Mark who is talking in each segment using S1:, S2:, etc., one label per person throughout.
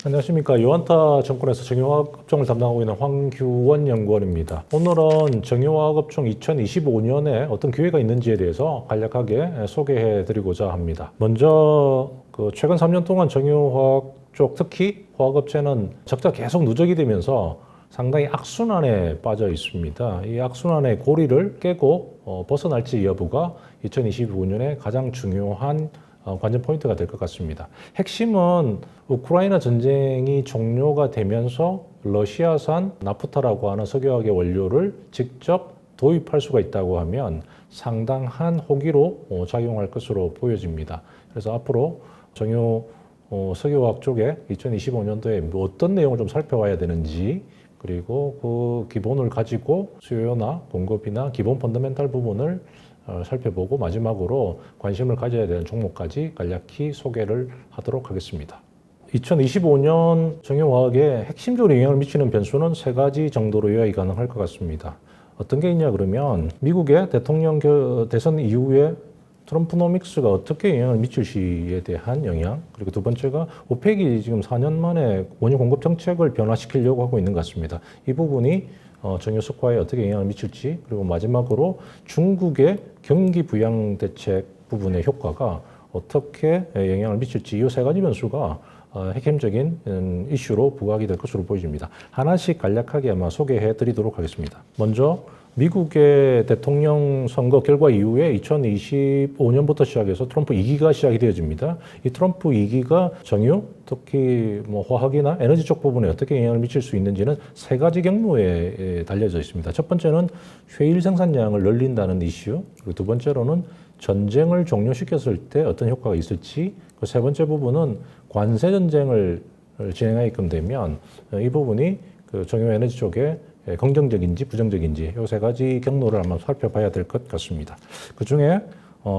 S1: 안녕하십니까. 요한타 정권에서 정유화학업종을 담당하고 있는 황규원 연구원입니다. 오늘은 정유화학업종 2025년에 어떤 기회가 있는지에 대해서 간략하게 소개해 드리고자 합니다. 먼저 최근 3년 동안 정유화학 쪽, 특히 화학업체는 적자가 계속 누적이 되면서 상당히 악순환에 빠져 있습니다. 이 악순환의 고리를 깨고 벗어날지 여부가 2025년에 가장 중요한 관전 포인트가 될 것 같습니다. 핵심은 우크라이나 전쟁이 종료가 되면서 러시아산 나프타라고 하는 석유화학의 원료를 직접 도입할 수가 있다고 하면 상당한 호기로 작용할 것으로 보여집니다. 그래서 앞으로 정유 석유화학 쪽에 2025년도에 어떤 내용을 좀 살펴봐야 되는지, 그리고 그 기본을 가지고 수요나 공급이나 기본 펀더멘탈 부분을 살펴보고 마지막으로 관심을 가져야 되는 종목까지 간략히 소개를 하도록 하겠습니다. 2025년 정유화학에 핵심적으로 영향을 미치는 변수는 세 가지 정도로 요약이 가능할 것 같습니다. 어떤 게 있냐 그러면 미국의 대통령 대선 이후에 트럼프노믹스가 어떻게 영향을 미칠지에 대한 영향, 그리고 두 번째가 오펙이 지금 4년 만에 원유 공급 정책을 변화시키려고 하고 있는 것 같습니다. 이 부분이 정유 석화에 어떻게 영향을 미칠지, 그리고 마지막으로 중국의 경기 부양 대책 부분의 효과가 어떻게 영향을 미칠지, 이 세 가지 변수가 핵심적인 이슈로 부각이 될 것으로 보여집니다. 하나씩 간략하게 아마 소개해 드리도록 하겠습니다. 먼저 미국의 대통령 선거 결과 이후에 2025년부터 시작해서 트럼프 2기가 시작이 되어집니다. 이 트럼프 2기가 정유, 특히 화학이나 에너지 쪽 부분에 어떻게 영향을 미칠 수 있는지는 세 가지 경로에 달려져 있습니다. 첫 번째는 셰일 생산량을 늘린다는 이슈, 그리고 두 번째로는 전쟁을 종료시켰을 때 어떤 효과가 있을지, 그 세 번째 부분은 관세 전쟁을 진행하게끔 되면 이 부분이 정유 에너지 쪽에 긍정적인지 부정적인지 이 세 가지 경로를 한번 살펴봐야 될 것 같습니다. 그 중에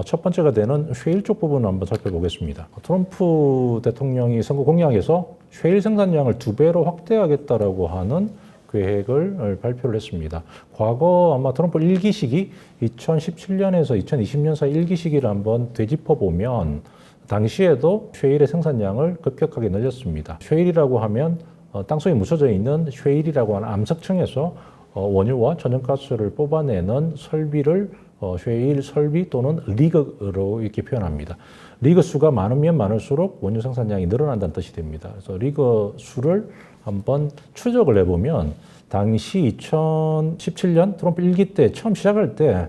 S1: 첫 번째가 되는 셰일 쪽 부분을 한번 살펴보겠습니다. 트럼프 대통령이 선거 공약에서 셰일 생산량을 2배로 확대하겠다라고 하는 계획을 발표를 했습니다. 과거 아마 트럼프 1기 시기 2017년에서 2020년 사이 1기 시기를 한번 되짚어 보면 당시에도 셰일의 생산량을 급격하게 늘렸습니다. 셰일이라고 하면 땅속에 묻혀져 있는 셰일이라고 하는 암석층에서 원유와 천연가스를 뽑아내는 설비를 셰일 설비 또는 리그로 이렇게 표현합니다. 리그 수가 많으면 많을수록 원유 생산량이 늘어난다는 뜻이 됩니다. 그래서 리그 수를 한번 추적을 해보면 당시 2017년 트럼프 1기 때 처음 시작할 때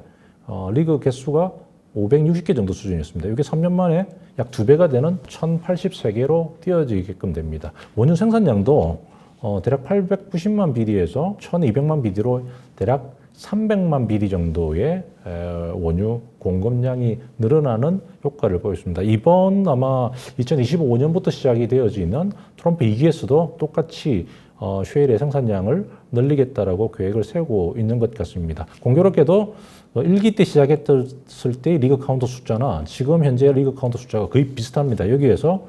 S1: 리그 개수가 560개 정도 수준이었습니다. 이게 3년 만에 약 2배가 되는 1083개로 뛰어지게끔 됩니다. 원유 생산량도 대략 890만 BD에서 1200만 BD로 대략 300만 BD 정도의 원유 공급량이 늘어나는 효과를 보였습니다. 이번 아마 2025년부터 시작이 되어지는 트럼프 2기에서도 똑같이 셰일의 생산량을 늘리겠다라고 계획을 세우고 있는 것 같습니다. 공교롭게도 1기 때 시작했을 때 리그 카운터 숫자나 지금 현재 리그 카운터 숫자가 거의 비슷합니다. 여기에서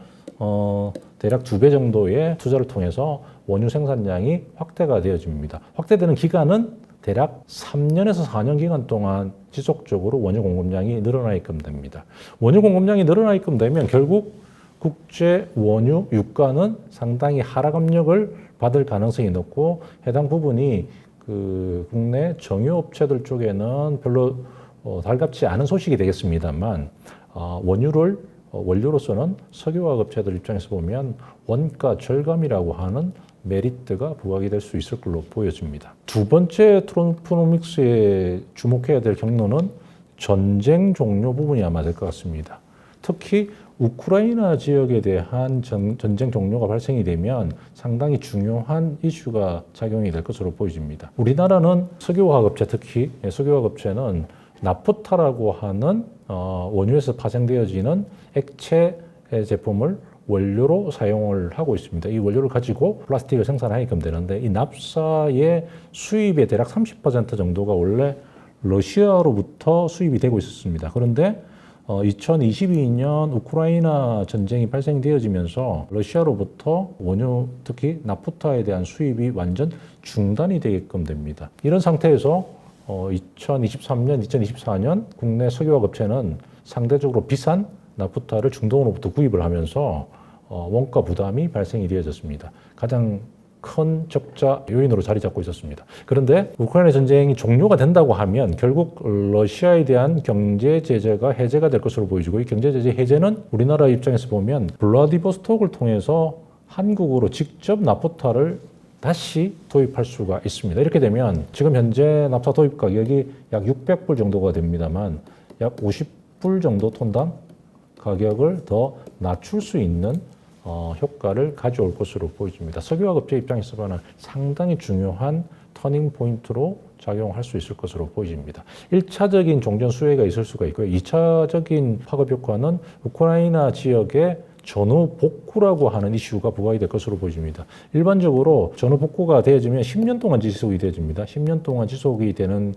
S1: 대략 2배 정도의 투자를 통해서 원유 생산량이 확대가 되어집니다. 확대되는 기간은 대략 3년에서 4년 기간 동안 지속적으로 원유 공급량이 늘어나게끔 됩니다. 원유 공급량이 늘어나게끔 되면 결국 국제 원유 유가는 상당히 하락 압력을 받을 가능성이 높고 해당 부분이 국내 정유업체들 쪽에는 별로 달갑지 않은 소식이 되겠습니다만 원유를 원료로서는 석유화학 업체들 입장에서 보면 원가 절감이라고 하는 메리트가 부각이 될 수 있을 걸로 보여집니다. 두 번째 트럼프노믹스에 주목해야 될 경로는 전쟁 종료 부분이 아마 될 것 같습니다. 특히 우크라이나 지역에 대한 전쟁 종료가 발생이 되면 상당히 중요한 이슈가 작용이 될 것으로 보여집니다. 우리나라는 석유화학 업체, 특히 석유화학 업체는 나프타라고 하는 원유에서 파생되어지는 액체 제품을 원료로 사용을 하고 있습니다. 이 원료를 가지고 플라스틱을 생산하게끔 되는데 이 납사의 수입의 대략 30% 정도가 원래 러시아로부터 수입이 되고 있었습니다. 그런데 2022년 우크라이나 전쟁이 발생되어지면서 러시아로부터 원유, 특히 나프타에 대한 수입이 완전 중단이 되게끔 됩니다. 이런 상태에서 2023년, 2024년 국내 석유화학 업체는 상대적으로 비싼 나프타를 중동으로부터 구입을 하면서 원가 부담이 발생이 되어졌습니다. 가장 큰 적자 요인으로 자리 잡고 있었습니다. 그런데 우크라이나 전쟁이 종료가 된다고 하면 결국 러시아에 대한 경제 제재가 해제가 될 것으로 보여지고, 이 경제 제재 해제는 우리나라 입장에서 보면 블라디보스톡을 통해서 한국으로 직접 나프타를 다시 도입할 수가 있습니다. 이렇게 되면 지금 현재 나프타 도입 가격이 약 600불 정도가 됩니다만 약 50불 정도 톤당 가격을 더 낮출 수 있는 효과를 가져올 것으로 보여집니다. 석유화학 업체 입장에서는 상당히 중요한 터닝 포인트로 작용할 수 있을 것으로 보여집니다. 1차적인 종전 수혜가 있을 수가 있고요. 2차적인 파급 효과는 우크라이나 지역의 전후 복구라고 하는 이슈가 부각이 될 것으로 보여집니다. 일반적으로 전후 복구가 되어지면 10년 동안 지속이 되어집니다. 10년 동안 지속이 되는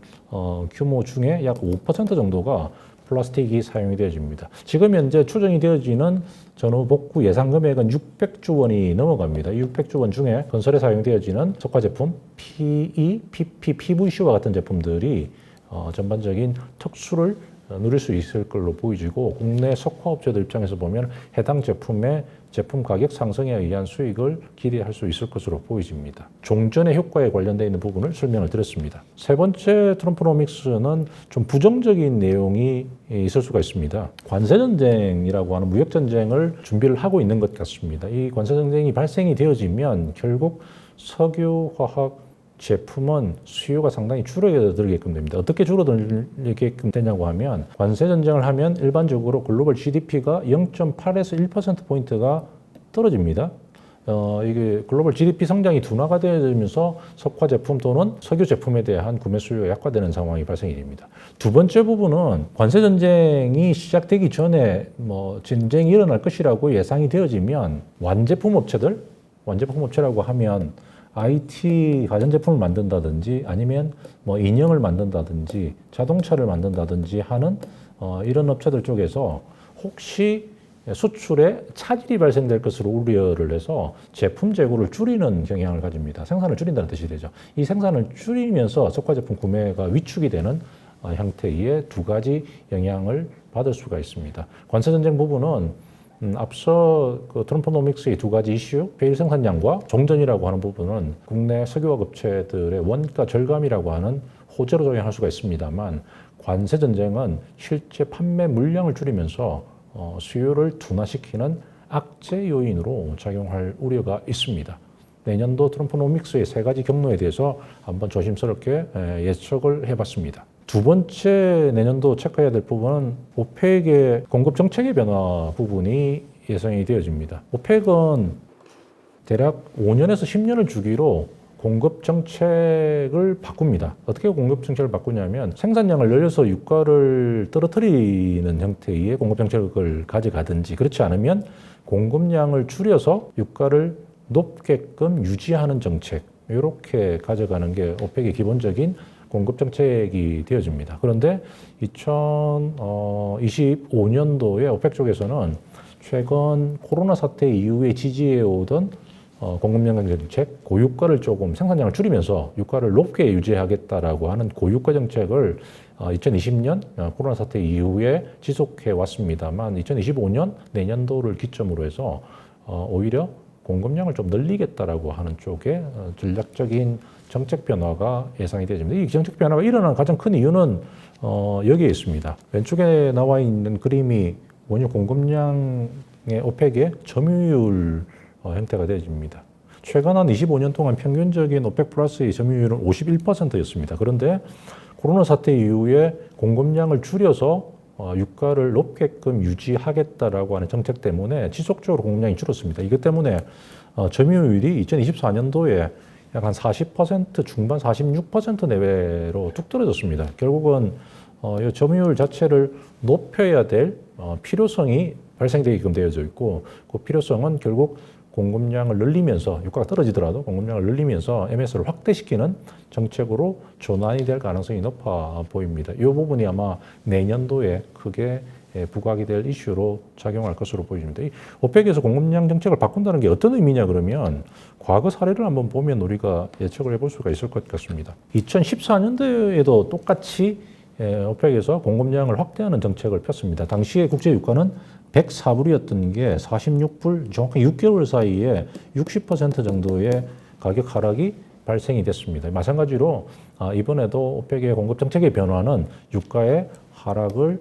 S1: 규모 중에 약 5% 정도가 플라스틱이 사용이 되어집니다. 지금 현재 추정이 되어지는 전후 복구 예상 금액은 600조 원이 넘어갑니다. 이 600조 원 중에 건설에 사용되어지는 석화 제품, PE, PP, PVC와 같은 제품들이 전반적인 특수를 누릴 수 있을 걸로 보이지고, 국내 석화업체들 입장에서 보면 해당 제품의 제품 가격 상승에 의한 수익을 기대할 수 있을 것으로 보여집니다. 종전의 효과에 관련되어 있는 부분을 설명을 드렸습니다. 세 번째 트럼프노믹스는 좀 부정적인 내용이 있을 수가 있습니다. 관세전쟁이라고 하는 무역전쟁을 준비를 하고 있는 것 같습니다. 이 관세전쟁이 발생이 되어지면 결국 석유화학 제품은 수요가 상당히 줄어들게끔 됩니다. 어떻게 줄어들게끔 되냐고 하면, 관세 전쟁을 하면 일반적으로 글로벌 GDP가 0.8에서 1%포인트가 떨어집니다. 이게 글로벌 GDP 성장이 둔화가 되면서 석화 제품 또는 석유 제품에 대한 구매 수요가 약화되는 상황이 발생이 됩니다. 두 번째 부분은 관세 전쟁이 시작되기 전에 전쟁이 일어날 것이라고 예상이 되어지면 완제품 업체라고 하면 IT 가전제품을 만든다든지 아니면 인형을 만든다든지 자동차를 만든다든지 하는 이런 업체들 쪽에서 혹시 수출에 차질이 발생될 것으로 우려를 해서 제품 재고를 줄이는 경향을 가집니다. 생산을 줄인다는 뜻이 되죠. 이 생산을 줄이면서 석화 제품 구매가 위축이 되는 형태의 두 가지 영향을 받을 수가 있습니다. 관세 전쟁 부분은 앞서 트럼프노믹스의 두 가지 이슈, 페일 생산량과 종전이라고 하는 부분은 국내 석유화학 업체들의 원가 절감이라고 하는 호재로 작용할 수가 있습니다만, 관세 전쟁은 실제 판매 물량을 줄이면서 수요를 둔화시키는 악재 요인으로 작용할 우려가 있습니다. 내년도 트럼프노믹스의 세 가지 경로에 대해서 한번 조심스럽게 예측을 해봤습니다. 두 번째 내년도 체크해야 될 부분은 오펙의 공급 정책의 변화 부분이 예상이 되어집니다. 오펙은 대략 5년에서 10년을 주기로 공급 정책을 바꿉니다. 어떻게 공급 정책을 바꾸냐면, 생산량을 늘려서 유가를 떨어뜨리는 형태의 공급 정책을 가져가든지, 그렇지 않으면 공급량을 줄여서 유가를 높게끔 유지하는 정책, 이렇게 가져가는 게 오펙의 기본적인 공급 정책이 되어집니다. 그런데 2025년도에 오펙 쪽에서는 최근 코로나 사태 이후에 지지해 오던 공급량 정책, 고유가를 조금 생산량을 줄이면서 유가를 높게 유지하겠다라고 하는 고유가 정책을 2020년 코로나 사태 이후에 지속해 왔습니다만, 2025년 내년도를 기점으로 해서 오히려 공급량을 좀 늘리겠다라고 하는 쪽에 전략적인 정책 변화가 예상이 되어집니다. 이 정책 변화가 일어나는 가장 큰 이유는 여기에 있습니다. 왼쪽에 나와 있는 그림이 원유 공급량의 오펙의 점유율 형태가 되어집니다. 최근 한 25년 동안 평균적인 오펙 플러스의 점유율은 51%였습니다. 그런데 코로나 사태 이후에 공급량을 줄여서 유가를 높게끔 유지하겠다라고 하는 정책 때문에 지속적으로 공급량이 줄었습니다. 이것 때문에 점유율이 2024년도에 약 한 40% 중반 46% 내외로 뚝 떨어졌습니다. 결국은 이 점유율 자체를 높여야 될 필요성이 발생되게끔 되어져 있고, 그 필요성은 결국 공급량을 늘리면서, 유가가 떨어지더라도 공급량을 늘리면서 MS를 확대시키는 정책으로 전환이 될 가능성이 높아 보입니다. 이 부분이 아마 내년도에 크게 부각이 될 이슈로 작용할 것으로 보입니다. 이 오펙에서 공급량 정책을 바꾼다는 게 어떤 의미냐 그러면, 과거 사례를 한번 보면 우리가 예측을 해볼 수가 있을 것 같습니다. 2014년도에도 똑같이 오펙에서 공급량을 확대하는 정책을 폈습니다. 당시에 국제 유가는 104불이었던 게 46불, 정확히 6개월 사이에 60% 정도의 가격 하락이 발생이 됐습니다. 마찬가지로 이번에도 오펙의 공급 정책의 변화는 유가의 하락을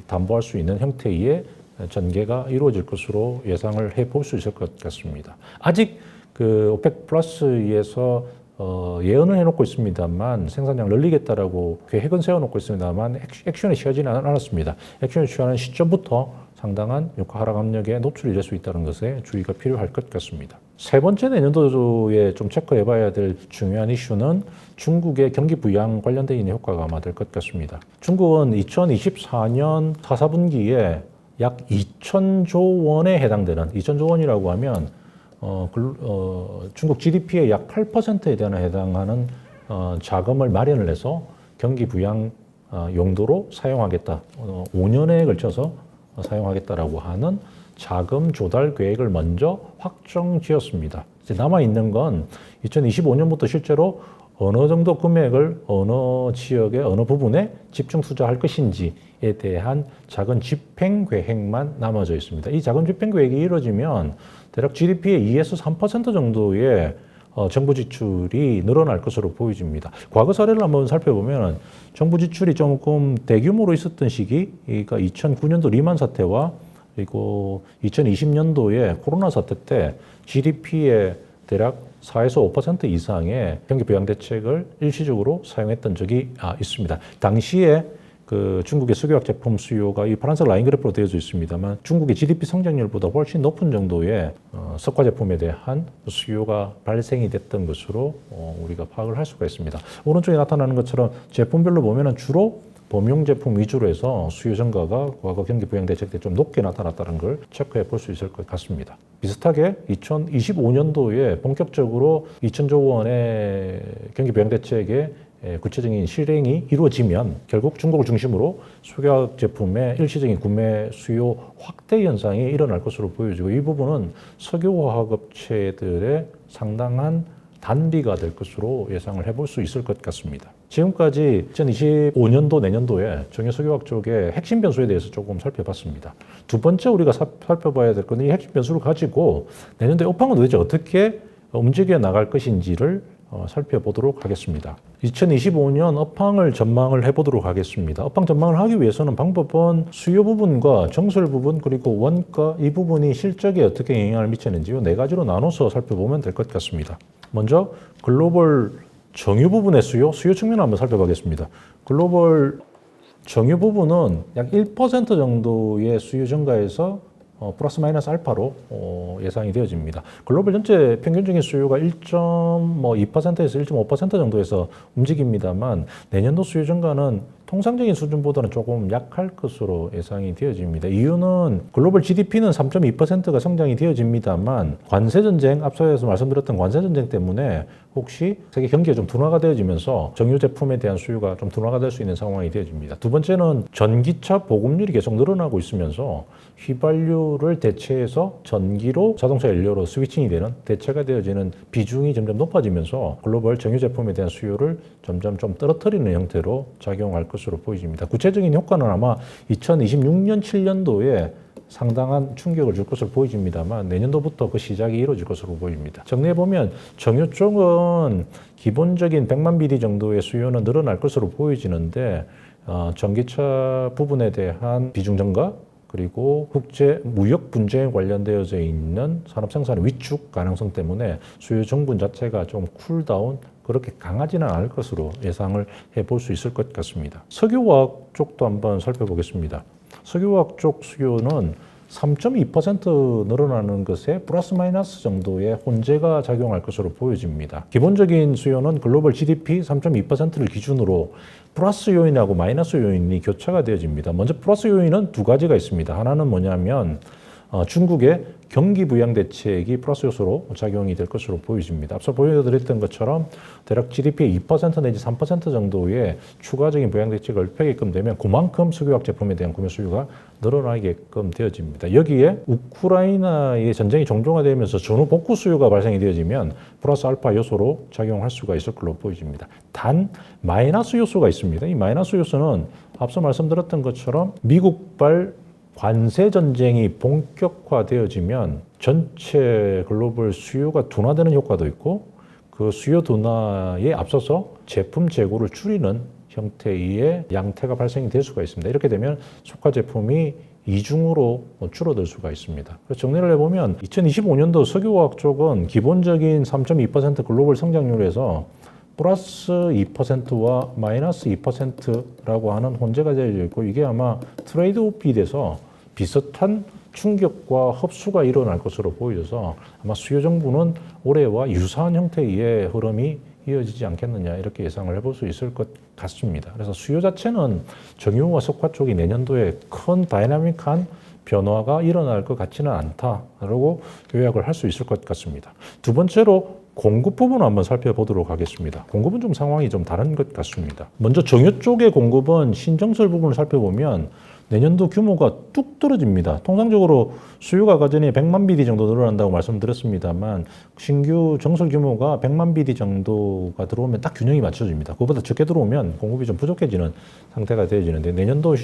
S1: 담보할 수 있는 형태의 전개가 이루어질 것으로 예상을 해볼 수 있을 것 같습니다. 아직 그 오펙 플러스에서 예언을 해놓고 있습니다만 생산량을 늘리겠다라고 계획은 세워놓고 있습니다만 액션이 취하지는 않았습니다. 액션이 취하는 시점부터 상당한 유가 하락 압력에 노출이 될 수 있다는 것에 주의가 필요할 것 같습니다. 세 번째 내년도에 좀 체크해봐야 될 중요한 이슈는 중국의 경기 부양 관련되어 있는 효과가 아마 될 것 같습니다. 중국은 2024년 4, 4분기에 약 2,000조 원에 해당되는 2,000조 원이라고 하면 중국 GDP의 약 8%에 해당하는 자금을 마련을 해서 경기 부양 용도로 사용하겠다. 5년에 걸쳐서 사용하겠다라고 하는 자금 조달 계획을 먼저 확정 지었습니다. 이제 남아있는 건 2025년부터 실제로 어느 정도 금액을 어느 지역의 어느 부분에 집중 투자할 것인지에 대한 작은 집행 계획만 남아져 있습니다. 이 작은 집행 계획이 이루어지면 대략 GDP의 2에서 3% 정도의 정부 지출이 늘어날 것으로 보여집니다. 과거 사례를 한번 살펴보면 정부 지출이 조금 대규모로 있었던 시기, 그러니까 2009년도 리만 사태와 그리고 2020년도에 코로나 사태 때 GDP의 대략 4에서 5% 이상의 경기 부양 대책을 일시적으로 사용했던 적이 있습니다. 당시에 그 중국의 석유화학 제품 수요가 이 파란색 라인 그래프로 되어져 있습니다만 중국의 GDP 성장률보다 훨씬 높은 정도의 석화 제품에 대한 수요가 발생이 됐던 것으로 우리가 파악을 할 수가 있습니다. 오른쪽에 나타나는 것처럼 제품별로 보면은 주로 범용 제품 위주로 해서 수요 증가가 과거 경기 부양 대책 때 좀 높게 나타났다는 걸 체크해 볼 수 있을 것 같습니다. 비슷하게 2025년도에 본격적으로 2,000조 원의 경기 부양 대책의 구체적인 실행이 이루어지면 결국 중국을 중심으로 석유화학 제품의 일시적인 구매 수요 확대 현상이 일어날 것으로 보여지고 이 부분은 석유화학 업체들의 상당한 단비가 될 것으로 예상을 해볼 수 있을 것 같습니다. 지금까지 2025년도 내년도에 정유석유화학 쪽의 핵심 변수에 대해서 조금 살펴봤습니다. 두 번째 우리가 살펴봐야 될 것은 이 핵심 변수를 가지고 내년도에 업황은 도대체 어떻게 움직여 나갈 것인지를 살펴보도록 하겠습니다. 2025년 업황을 전망을 해보도록 하겠습니다. 업황 전망을 하기 위해서는 방법은 수요 부분과 정설 부분 그리고 원가 이 부분이 실적에 어떻게 영향을 미치는지 네 가지로 나눠서 살펴보면 될 것 같습니다. 먼저 글로벌 정유 부분의 수요 측면을 한번 살펴보겠습니다. 글로벌 정유 부분은 약 1% 정도의 수요 증가에서 플러스 마이너스 알파로 예상이 되어집니다. 글로벌 전체 평균적인 수요가 1.2%에서 1.5% 정도에서 움직입니다만 내년도 수요 증가는 통상적인 수준보다는 조금 약할 것으로 예상이 되어집니다. 이유는 글로벌 GDP는 3.2%가 성장이 되어집니다만 관세전쟁, 앞서서 말씀드렸던 관세전쟁 때문에 혹시 세계 경기가 좀 둔화가 되어지면서 정유 제품에 대한 수요가 좀 둔화가 될 수 있는 상황이 되어집니다. 두 번째는 전기차 보급률이 계속 늘어나고 있으면서 휘발유를 대체해서 전기로 자동차 연료로 스위칭이 되는 대체가 되어지는 비중이 점점 높아지면서 글로벌 정유 제품에 대한 수요를 점점 좀 떨어뜨리는 형태로 작용할 것으로 보여집니다. 구체적인 효과는 아마 2026년, 7년도에 상당한 충격을 줄 것으로 보여집니다만 내년도부터 그 시작이 이루어질 것으로 보입니다. 정리해보면 정유 쪽은 기본적인 100만 BD 정도의 수요는 늘어날 것으로 보여지는데 전기차 부분에 대한 비중 증가 그리고 국제 무역 분쟁에 관련되어져 있는 산업 생산의 위축 가능성 때문에 수요 정분 자체가 좀 쿨다운 그렇게 강하지는 않을 것으로 예상을 해볼 수 있을 것 같습니다. 석유화학 쪽도 한번 살펴보겠습니다. 석유화학 쪽 수요는 3.2% 늘어나는 것에 플러스 마이너스 정도의 혼재가 작용할 것으로 보여집니다. 기본적인 수요는 글로벌 GDP 3.2%를 기준으로 플러스 요인하고 마이너스 요인이 교차가 되어집니다. 먼저 플러스 요인은 두 가지가 있습니다. 하나는 뭐냐면 중국의 경기 부양 대책이 플러스 요소로 작용이 될 것으로 보여집니다. 앞서 보여드렸던 것처럼 대략 GDP의 2% 내지 3% 정도의 추가적인 부양 대책을 펴게끔 되면 그만큼 석유화학 제품에 대한 구매 수요가 늘어나게끔 되어집니다. 여기에 우크라이나의 전쟁이 종료화되면서 전후 복구 수요가 발생이 되어지면 플러스 알파 요소로 작용할 수가 있을 걸로 보여집니다. 단 마이너스 요소가 있습니다. 이 마이너스 요소는 앞서 말씀드렸던 것처럼 미국발 관세 전쟁이 본격화되어지면 전체 글로벌 수요가 둔화되는 효과도 있고 그 수요 둔화에 앞서서 제품 재고를 줄이는 형태의 양태가 발생이 될 수가 있습니다. 이렇게 되면 속화 제품이 이중으로 줄어들 수가 있습니다. 그래서 정리를 해보면 2025년도 석유화학 쪽은 기본적인 3.2% 글로벌 성장률에서 플러스 2%와 마이너스 2%라고 하는 혼재가 되어 있고 이게 아마 트레이드 오프이 돼서 비슷한 충격과 흡수가 일어날 것으로 보여져서 아마 수요 정부는 올해와 유사한 형태의 흐름이 이어지지 않겠느냐 이렇게 예상을 해볼 수 있을 것 같습니다. 그래서 수요 자체는 정유와 석화 쪽이 내년도에 큰 다이나믹한 변화가 일어날 것 같지는 않다라고 요약을 할 수 있을 것 같습니다. 두 번째로 공급 부분을 한번 살펴보도록 하겠습니다. 공급은 좀 상황이 좀 다른 것 같습니다. 먼저 정유 쪽의 공급은 신정설 부분을 살펴보면 내년도 규모가 뚝 떨어집니다. 통상적으로 수요가 가전이 100만 BD 정도 늘어난다고 말씀드렸습니다만 신규 정설 규모가 100만 BD 정도가 들어오면 딱 균형이 맞춰집니다. 그것보다 적게 들어오면 공급이 좀 부족해지는 상태가 되어지는데 내년도에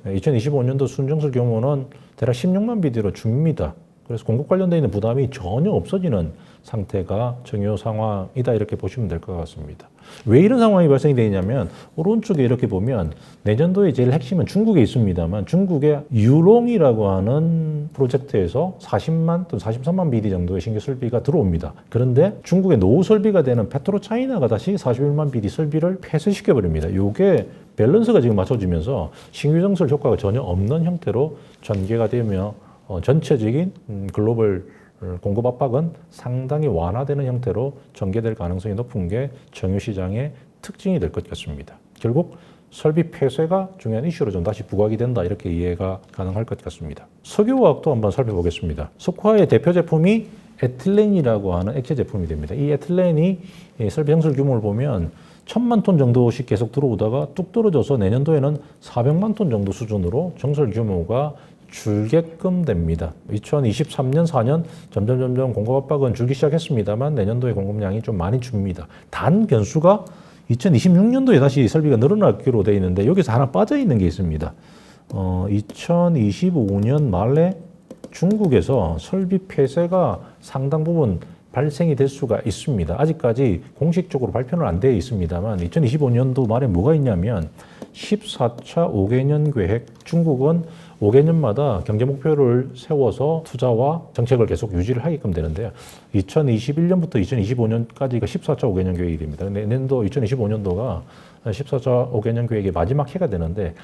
S1: 2025년도 순정설 규모는 대략 16만 BD로 줍니다. 그래서 공급 관련되어 있는 부담이 전혀 없어지는 상태가 정유 상황이다 이렇게 보시면 될 것 같습니다. 왜 이런 상황이 발생이 되냐면 오른쪽에 이렇게 보면 내년도에 제일 핵심은 중국에 있습니다만 중국의 유롱이라고 하는 프로젝트에서 40만 또는 43만 BD 정도의 신규 설비가 들어옵니다. 그런데 중국의 노후 설비가 되는 페트로차이나가 다시 41만 BD 설비를 폐쇄시켜 버립니다. 이게 밸런스가 지금 맞춰지면서 신규 정설 효과가 전혀 없는 형태로 전개가 되며 전체적인 글로벌 공급 압박은 상당히 완화되는 형태로 전개될 가능성이 높은 게 정유 시장의 특징이 될 것 같습니다. 결국 설비 폐쇄가 중요한 이슈로 좀 다시 부각이 된다 이렇게 이해가 가능할 것 같습니다. 석유화학도 한번 살펴보겠습니다. 석화의 대표 제품이 에틸렌이라고 하는 액체 제품이 됩니다. 이 에틸렌이 설비 정설 규모를 보면 1000만 톤 정도씩 계속 들어오다가 뚝 떨어져서 내년도에는 400만 톤 정도 수준으로 정설 규모가 줄게끔 됩니다. 2023년, 4년 점점 공급 압박은 줄기 시작했습니다만 내년도에 공급량이 좀 많이 줍니다. 단 변수가 2026년도에 다시 설비가 늘어나기로 되어 있는데 여기서 하나 빠져 있는 게 있습니다. 2025년 말에 중국에서 설비 폐쇄가 상당 부분 발생이 될 수가 있습니다. 아직까지 공식적으로 발표는 안 되어 있습니다만 2025년도 말에 뭐가 있냐면 14차 5개년 계획, 중국은 5개년마다 경제 목표를 세워서 투자와 정책을 계속 유지를 하게끔 되는데요. 2021년부터 2025년까지가 14차 5개년 계획이 됩니다. 내년도 2025년도가 14차 5개년 계획의 마지막 해가 되는데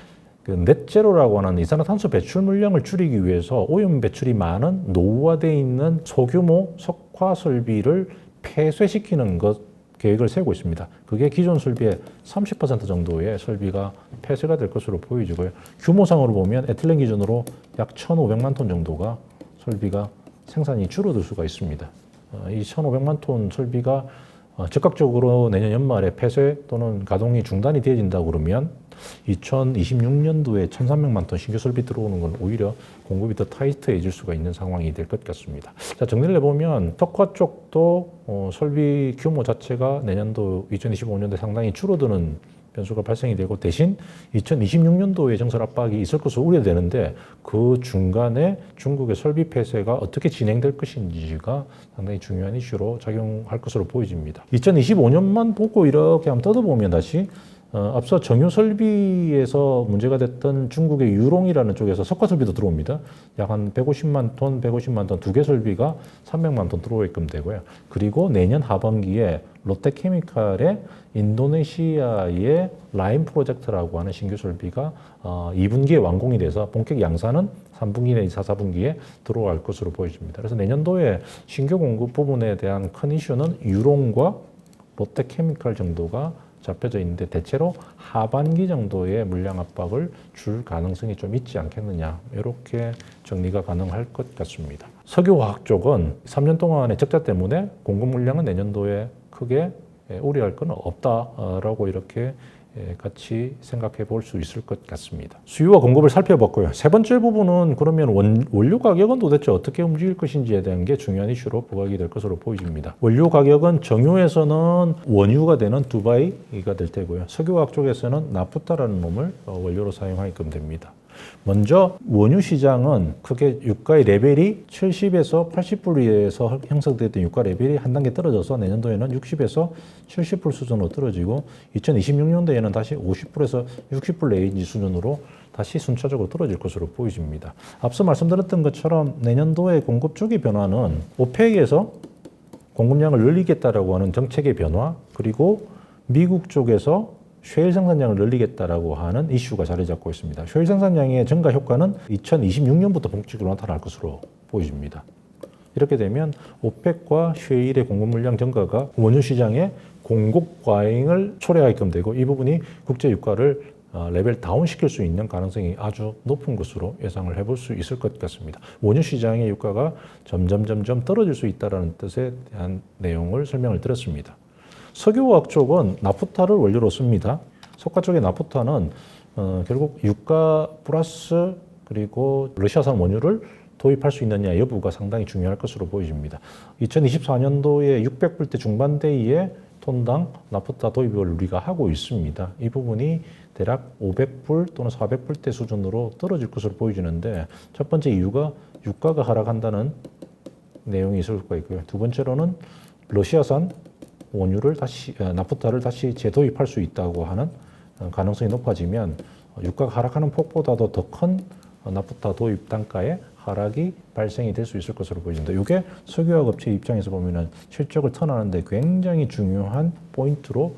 S1: 그 넷제로라고 하는 이산화탄소 배출 물량을 줄이기 위해서 오염 배출이 많은 노후화되어 있는 소규모 석화 설비를 폐쇄시키는 것 계획을 세우고 있습니다. 그게 기존 설비의 30% 정도의 설비가 폐쇄가 될 것으로 보여지고요. 규모상으로 보면 에틸렌 기준으로 약 1,500만 톤 정도가 설비가 생산이 줄어들 수가 있습니다. 이 1,500만 톤 설비가 즉각적으로 내년 연말에 폐쇄 또는 가동이 중단이 되어진다고 그러면 2026년도에 1,300만 톤 신규 설비 들어오는 건 오히려 공급이 더 타이트해질 수가 있는 상황이 될 것 같습니다. 자, 정리를 해보면 석화 쪽도 설비 규모 자체가 내년도 2025년도에 상당히 줄어드는 변수가 발생이 되고 대신 2026년도에 정설 압박이 있을 것으로 우려되는데 그 중간에 중국의 설비 폐쇄가 어떻게 진행될 것인지가 상당히 중요한 이슈로 작용할 것으로 보여집니다. 2025년만 보고 이렇게 한번 뜯어보면 다시 앞서 정유 설비에서 문제가 됐던 중국의 유롱이라는 쪽에서 석화 설비도 들어옵니다. 약 한 150만 톤 두 개 설비가 300만 톤 들어오게끔 되고요. 그리고 내년 하반기에 롯데케미칼의 인도네시아의 라인 프로젝트라고 하는 신규 설비가 2분기에 완공이 돼서 본격 양산은 3분기 내지 4분기에 들어갈 것으로 보여집니다. 그래서 내년도에 신규 공급 부분에 대한 큰 이슈는 유롱과 롯데케미칼 정도가 잡혀져 있는데 대체로 하반기 정도의 물량 압박을 줄 가능성이 좀 있지 않겠느냐, 이렇게 정리가 가능할 것 같습니다. 석유화학 쪽은 3년 동안의 적자 때문에 공급 물량은 내년도에 크게 우려할 건 없다라고 이렇게 같이 생각해 볼 수 있을 것 같습니다. 수요와 공급을 살펴봤고요. 세 번째 부분은 그러면 원료 가격은 도대체 어떻게 움직일 것인지에 대한 게 중요한 이슈로 부각이 될 것으로 보입니다. 원료 가격은 정유에서는 원유가 되는 두바이가 될 테고요. 석유화학 쪽에서는 나프타라는 놈을 원료로 사용하게끔 됩니다. 먼저 원유 시장은 크게 유가의 레벨이 70에서 80불에서 형성됐던 유가 레벨이 한 단계 떨어져서 내년도에는 60에서 70불 수준으로 떨어지고 2026년도에는 다시 50불에서 60불 레인지 수준으로 다시 순차적으로 떨어질 것으로 보여집니다. 앞서 말씀드렸던 것처럼 내년도의 공급 쪽의 변화는 오펙에서 공급량을 늘리겠다라고 하는 정책의 변화, 그리고 미국 쪽에서 셰일 생산량을 늘리겠다라고 하는 이슈가 자리 잡고 있습니다. 셰일 생산량의 증가 효과는 2026년부터 본격적으로 나타날 것으로 보여집니다. 이렇게 되면 오펙과 셰일의 공급 물량 증가가 원유 시장의 공급 과잉을 초래하게끔 되고, 이 부분이 국제 유가를 레벨 다운 시킬 수 있는 가능성이 아주 높은 것으로 예상을 해볼 수 있을 것 같습니다. 원유 시장의 유가가 점점 떨어질 수 있다는 뜻에 대한 내용을 설명을 드렸습니다. 석유화학 쪽은 나프타를 원료로 씁니다. 석가 쪽의 나프타는 결국 유가 플러스 그리고 러시아산 원유를 도입할 수 있느냐 여부가 상당히 중요할 것으로 보여집니다. 2024년도에 600불대 중반대의 톤당 나프타 도입을 우리가 하고 있습니다. 이 부분이 대략 500불 또는 400불대 수준으로 떨어질 것으로 보여지는데, 첫 번째 이유가 유가가 하락한다는 내용이 있을 수가 있고요. 두 번째로는 러시아산 원유를 나프타를 다시 재도입할 수 있다고 하는 가능성이 높아지면 유가가 하락하는 폭보다도 더 큰 나프타 도입 단가의 하락이 발생이 될 수 있을 것으로 보입니다. 이게 석유화학 업체 입장에서 보면은 실적을 턴하는데 굉장히 중요한 포인트로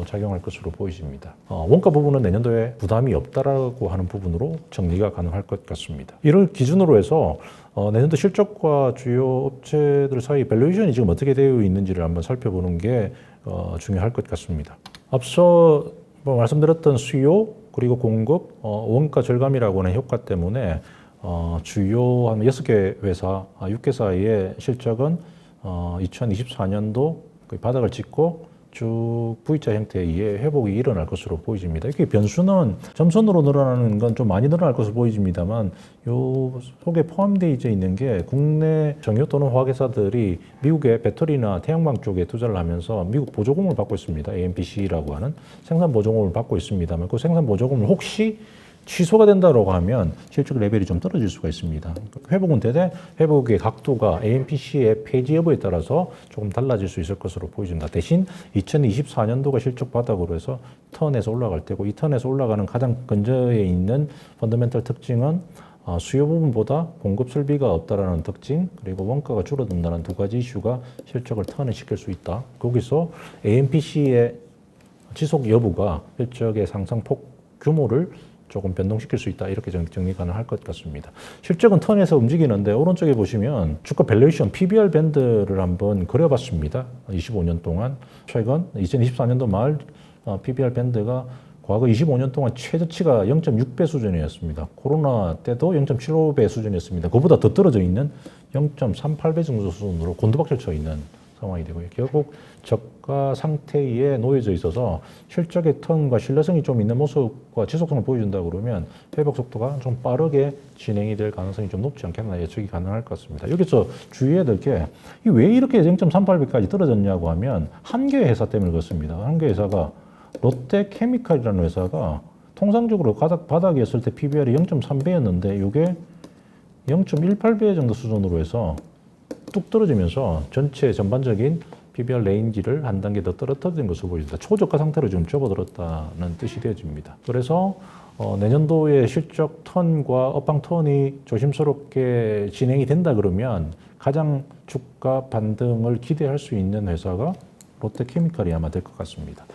S1: 작용할 것으로 보여집니다. 원가 부분은 내년도에 부담이 없다라고 하는 부분으로 정리가 가능할 것 같습니다. 이를 기준으로 해서 내년도 실적과 주요 업체들 사이 밸류에이션이 지금 어떻게 되어 있는지를 한번 살펴보는 게 중요할 것 같습니다. 앞서 말씀드렸던 수요 그리고 공급, 원가 절감이라고 하는 효과 때문에 주요 한 6개 회사, 6개사의 실적은 2024년도 거의 바닥을 찍고 쭉 V자 형태의 회복이 일어날 것으로 보여집니다. 이렇게 변수는 점선으로 늘어나는 건 좀 많이 늘어날 것으로 보여집니다만, 요 속에 포함되어 있는 게 국내 정유 또는 화학회사들이 미국의 배터리나 태양광 쪽에 투자를 하면서 미국 보조금을 받고 있습니다. AMPC라고 하는 생산 보조금을 받고 있습니다만, 그 생산 보조금을 혹시 취소가 된다고 하면 실적 레벨이 좀 떨어질 수가 있습니다. 회복은 되되 회복의 각도가 AMPC의 폐지 여부에 따라서 조금 달라질 수 있을 것으로 보여집니다. 대신 2024년도가 실적 바닥으로 해서 턴에서 올라갈 때고, 이 턴에서 올라가는 가장 근저에 있는 펀더멘털 특징은 수요 부분보다 공급 설비가 없다라는 특징, 그리고 원가가 줄어든다는 두 가지 이슈가 실적을 턴에 시킬 수 있다. 거기서 AMPC의 지속 여부가 실적의 상승폭 규모를 조금 변동시킬 수 있다, 이렇게 정리 가능할 것 같습니다. 실적은 턴에서 움직이는데, 오른쪽에 보시면 주가 밸류에이션 PBR 밴드를 한번 그려봤습니다. 25년 동안 최근 2024년도 말 PBR 밴드가 과거 25년 동안 최저치가 0.6배 수준이었습니다. 코로나 때도 0.75배 수준이었습니다. 그보다 더 떨어져 있는 0.38배 정도 수준으로 곤두박질 쳐 있는 상황이 되고요. 결국 저가 상태에 놓여져 있어서 실적의 턴과 신뢰성이 좀 있는 모습과 지속성을 보여준다 그러면 회복 속도가 좀 빠르게 진행이 될 가능성이 좀 높지 않겠나 예측이 가능할 것 같습니다. 여기서 주의해야 될 게, 왜 이렇게 0.38배까지 떨어졌냐고 하면 한 개의 회사 때문에 그렇습니다. 한 개의 회사가 롯데케미칼이라는 회사가 통상적으로 바닥에 있을 때 PBR이 0.3배였는데 이게 0.18배 정도 수준으로 해서 뚝 떨어지면서 전체 전반적인 PBR 레인지를 한 단계 더 떨어뜨린 것으로 보입니다. 초저가 상태로 지금 접어들었다는 뜻이 되어집니다. 그래서 내년도의 실적 턴과 업황 턴이 조심스럽게 진행이 된다 그러면 가장 주가 반등을 기대할 수 있는 회사가 롯데케미칼이 아마 될 것 같습니다.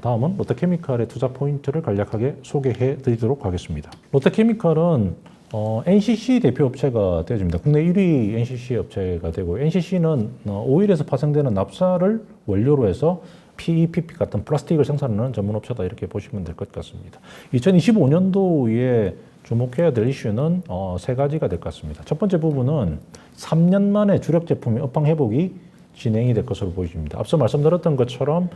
S1: 다음은 롯데케미칼의 투자 포인트를 간략하게 소개해 드리도록 하겠습니다. 롯데케미칼은 NCC 대표 업체가 되어집니다. 국내 1위 NCC 업체가 되고, NCC는 오일에서 파생되는 납사를 원료로 해서 PEPP 같은 플라스틱을 생산하는 전문 업체다 이렇게 보시면 될 것 같습니다. 2025년도에 주목해야 될 이슈는 세 가지가 될 것 같습니다. 첫 번째 부분은 3년 만에 주력 제품의 업황 회복이 진행이 될 것으로 보입니다. 앞서 말씀드렸던 것처럼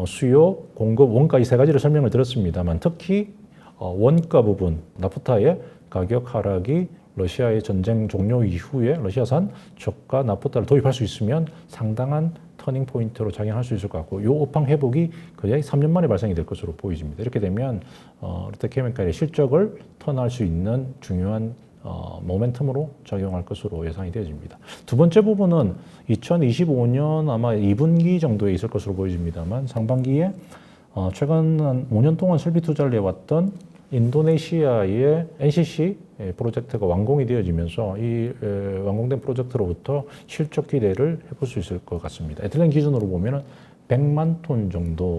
S1: 수요, 공급, 원가 이 세 가지를 설명을 드렸습니다만 특히 원가 부분, 나프타의 가격 하락이 러시아의 전쟁 종료 이후에 러시아산 저가 나프타를 도입할 수 있으면 상당한 터닝 포인트로 작용할 수 있을 것 같고, 이 업황 회복이 거의 3년 만에 발생이 될 것으로 보여집니다. 이렇게 되면 롯데케미칼의 실적을 턴할 수 있는 중요한 모멘텀으로 작용할 것으로 예상이 되어집니다. 두 번째 부분은 2025년 아마 2분기 정도에 있을 것으로 보여집니다만 상반기에 최근 한 5년 동안 설비 투자를 해왔던 인도네시아의 NCC 프로젝트가 완공이 되어지면서 이 완공된 프로젝트로부터 실적 기대를 해볼 수 있을 것 같습니다. 에틸렌 기준으로 보면 100만 톤 정도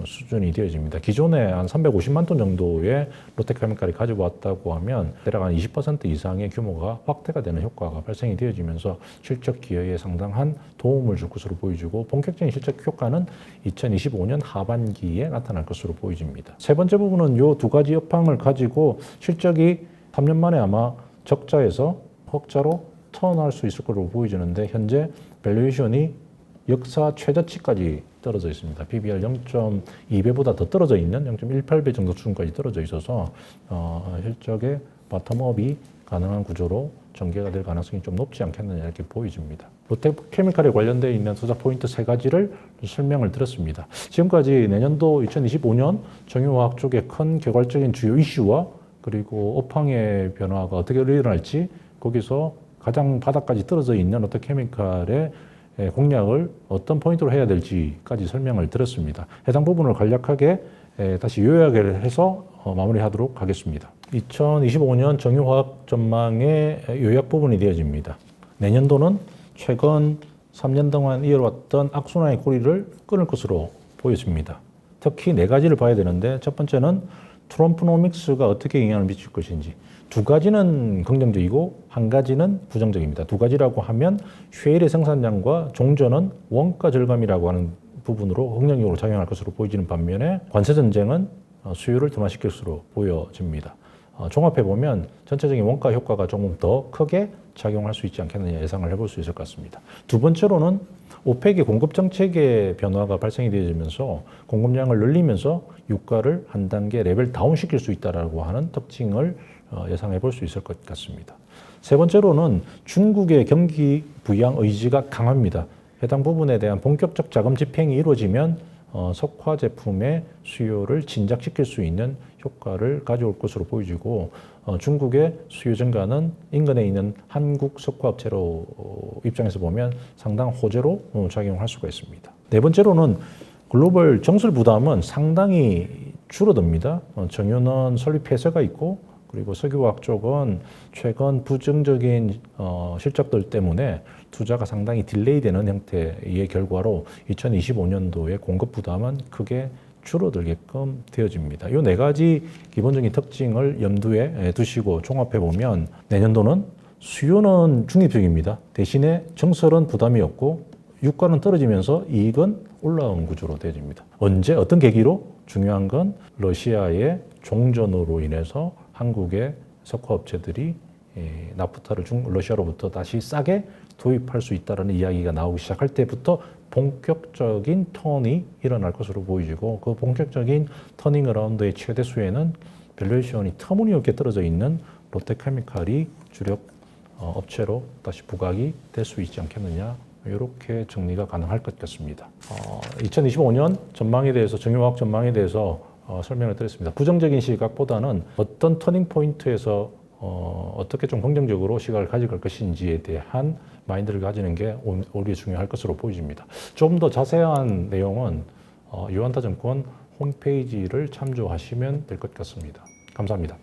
S1: 수준이 되어집니다. 기존에 한 350만 톤 정도의 롯데케미칼이 가지고 왔다고 하면 대략 한 20% 이상의 규모가 확대가 되는 효과가 발생이 되어지면서 실적 기여에 상당한 도움을 줄 것으로 보여지고, 본격적인 실적 효과는 2025년 하반기에 나타날 것으로 보여집니다. 세 번째 부분은 이 두 가지 업황을 가지고 실적이 3년 만에 아마 적자에서 흑자로 턴할 수 있을 것으로 보여지는데, 현재 밸류에이션이 역사 최저치까지 떨어져 있습니다. PBR 0.2배보다 더 떨어져 있는 0.18배 정도 수준까지 떨어져 있어서 실적의 바텀업이 가능한 구조로 전개가 될 가능성이 좀 높지 않겠느냐 이렇게 보여집니다. 롯데케미칼에 관련되어 있는 투자 포인트 세 가지를 설명을 드렸습니다. 지금까지 내년도 2025년 정유화학 쪽의 큰 개괄적인 주요 이슈와 그리고 업황의 변화가 어떻게 일어날지, 거기서 가장 바닥까지 떨어져 있는 롯데케미칼의 공략을 어떤 포인트로 해야 될지까지 설명을 드렸습니다. 해당 부분을 간략하게 다시 요약을 해서 마무리하도록 하겠습니다. 2025년 정유화학 전망의 요약 부분이 되어집니다. 내년도는 최근 3년 동안 이어왔던 악순환의 꼬리를 끊을 것으로 보여집니다. 특히 네 가지를 봐야 되는데, 첫 번째는 트럼프노믹스가 어떻게 영향을 미칠 것인지, 두 가지는 긍정적이고 한 가지는 부정적입니다. 두 가지라고 하면 쉐일의 생산량과 종전은 원가 절감이라고 하는 부분으로 긍정적으로 작용할 것으로 보이지는 반면에 관세 전쟁은 수요를 둔화시킬 것으로 보여집니다. 종합해 보면 전체적인 원가 효과가 조금 더 크게 작용할 수 있지 않겠느냐 예상을 해볼 수 있을 것 같습니다. 두 번째로는 오펙의 공급 정책의 변화가 발생이 되어지면서 공급량을 늘리면서 유가를 한 단계 레벨 다운 시킬 수 있다라고 하는 특징을 예상해 볼 수 있을 것 같습니다. 세 번째로는 중국의 경기 부양 의지가 강합니다. 해당 부분에 대한 본격적 자금 집행이 이루어지면 석화 제품의 수요를 진작시킬 수 있는 효과를 가져올 것으로 보여지고, 중국의 수요 증가는 인근에 있는 한국 석화업체로 입장에서 보면 상당 호재로 작용할 수가 있습니다. 네 번째로는 글로벌 정설 부담은 상당히 줄어듭니다. 정유는 설비 폐쇄가 있고, 그리고 석유화학 쪽은 최근 부정적인 실적들 때문에 투자가 상당히 딜레이되는 형태의 결과로 2025년도에 공급 부담은 크게 줄어들게끔 되어집니다. 이 네 가지 기본적인 특징을 염두에 두시고 종합해 보면 내년도는 수요는 중립적입니다. 대신에 정설은 부담이 없고 유가는 떨어지면서 이익은 올라오는 구조로 되어집니다. 언제 어떤 계기로? 중요한 건 러시아의 종전으로 인해서 한국의 석화업체들이 나프타를 러시아로부터 다시 싸게 도입할 수 있다는 이야기가 나오기 시작할 때부터 본격적인 턴이 일어날 것으로 보이고, 그 본격적인 터닝 어라운드의 최대 수혜는 밸류에이션이 터무니없게 떨어져 있는 롯데케미칼이 주력 업체로 다시 부각이 될 수 있지 않겠느냐, 이렇게 정리가 가능할 것 같습니다. 2025년 전망에 대해서, 정유화학 전망에 대해서 설명을 드렸습니다. 부정적인 시각보다는 어떤 터닝 포인트에서 어떻게 좀 긍정적으로 시각을 가져갈 것인지에 대한 마인드를 가지는 게 오히려 중요할 것으로 보여집니다. 좀 더 자세한 내용은 유한타증권 홈페이지를 참조하시면 될 것 같습니다. 감사합니다.